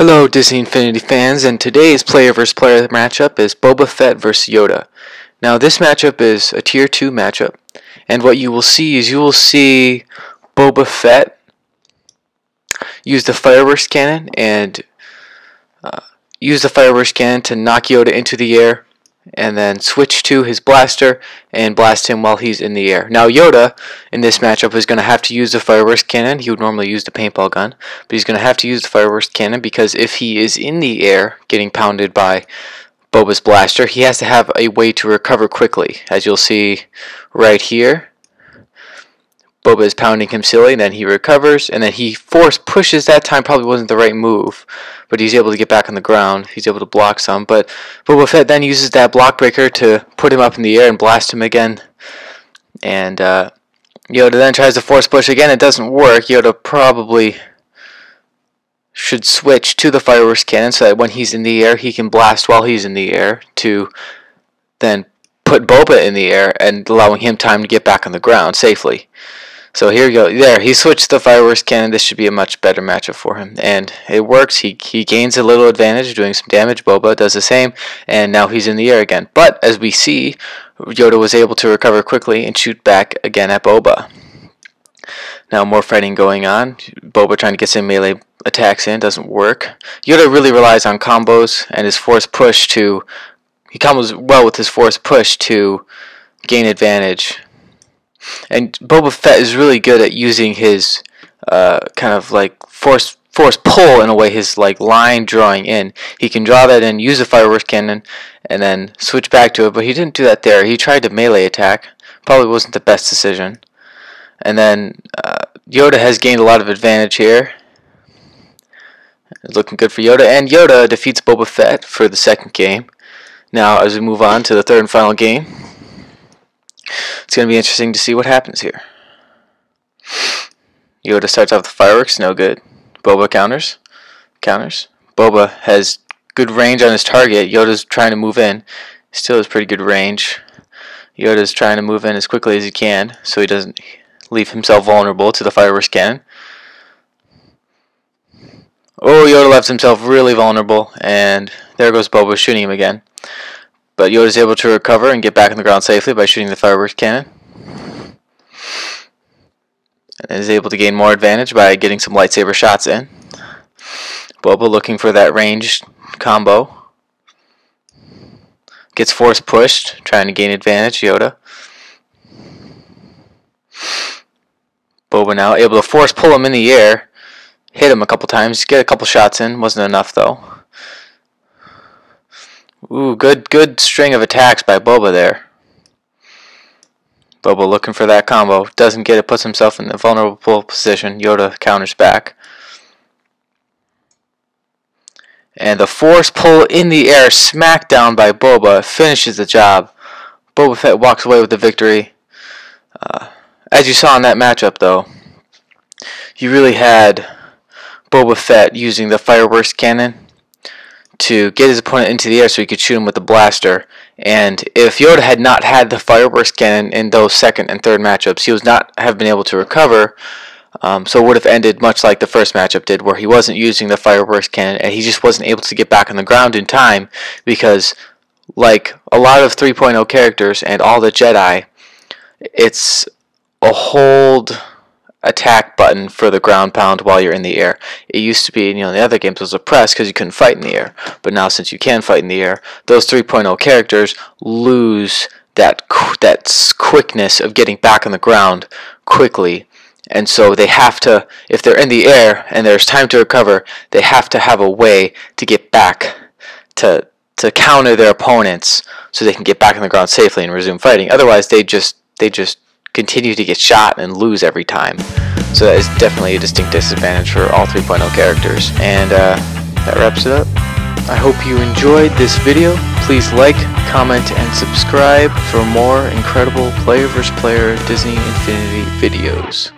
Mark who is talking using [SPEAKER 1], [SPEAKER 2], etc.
[SPEAKER 1] Hello Disney Infinity fans, and today's player vs player matchup is Boba Fett vs Yoda. Now this matchup is a tier 2 matchup, and what you will see is Boba Fett use the fireworks cannon and to knock Yoda into the air, and then switch to his blaster and blast him while he's in the air. Now Yoda in this matchup is going to have to use the fireworks cannon. He would normally use the paintball gun, but he's going to have to use the fireworks cannon because if he is in the air getting pounded by Boba's blaster, he has to have a way to recover quickly. As you'll see right here, Boba is pounding him silly, and then he recovers, and then he force pushes. That time probably wasn't the right move, but he's able to get back on the ground. He's able to block some, but Boba Fett then uses that block breaker to put him up in the air and blast him again. And Yoda then tries to force push again. It doesn't work. Yoda probably should switch to the fireworks cannon so that when he's in the air, he can blast while he's in the air to then put Boba in the air and allowing him time to get back on the ground safely. So here you go. There, he switched to the fireworks cannon. This should be a much better matchup for him. And it works. He gains a little advantage, doing some damage. Boba does the same, and now he's in the air again. But as we see, Yoda was able to recover quickly and shoot back again at Boba. Now more fighting going on. Boba trying to get some melee attacks in. Doesn't work. Yoda really relies on combos and his force push to... He combos well with his force push to gain advantage. And Boba Fett is really good at using his kind of like force pull in a way, his like line drawing in. He can draw that in, use a fireworks cannon, and then switch back to it, but he didn't do that there. He tried to melee attack. Probably wasn't the best decision. And then Yoda has gained a lot of advantage here. It's looking good for Yoda, and Yoda defeats Boba Fett for the second game. Now as we move on to the third and final game, it's going to be interesting to see what happens here. Yoda starts off the fireworks, no good. Boba counters. Boba has good range on his target. Yoda's trying to move in. Still has pretty good range. Yoda's trying to move in as quickly as he can so he doesn't leave himself vulnerable to the fireworks cannon. Oh, Yoda left himself really vulnerable, and there goes Boba shooting him again. But Yoda's able to recover and get back on the ground safely by shooting the fireworks cannon. And is able to gain more advantage by getting some lightsaber shots in. Boba looking for that ranged combo. Gets force pushed, trying to gain advantage, Yoda. Boba now able to force pull him in the air. Hit him a couple times, get a couple shots in. Wasn't enough though. Ooh, good string of attacks by Boba there. Boba looking for that combo. Doesn't get it, puts himself in a vulnerable position. Yoda counters back. And the force pull in the air, smack down by Boba, finishes the job. Boba Fett walks away with the victory. As you saw in that matchup though, you really had Boba Fett using the fireworks cannon to get his opponent into the air so he could shoot him with the blaster. And if Yoda had not had the fireworks cannon in those second and third matchups, he would not have been able to recover. So it would have ended much like the first matchup did, where he wasn't using the fireworks cannon and he just wasn't able to get back on the ground in time, because like a lot of 3.0 characters and all the Jedi, it's a hold attack button for the ground pound while you're in the air. It used to be, in the other games, it was a press because you couldn't fight in the air. But now, since you can fight in the air, those 3.0 characters lose that quickness of getting back on the ground quickly. And so they have to, if they're in the air and there's time to recover, they have to have a way to get back to counter their opponents so they can get back on the ground safely and resume fighting. Otherwise, they just continue to get shot and lose every time. So that is definitely a distinct disadvantage for all 3.0 characters. And that wraps it up. I hope you enjoyed this video. Please like, comment, and subscribe for more incredible player vs player Disney Infinity videos.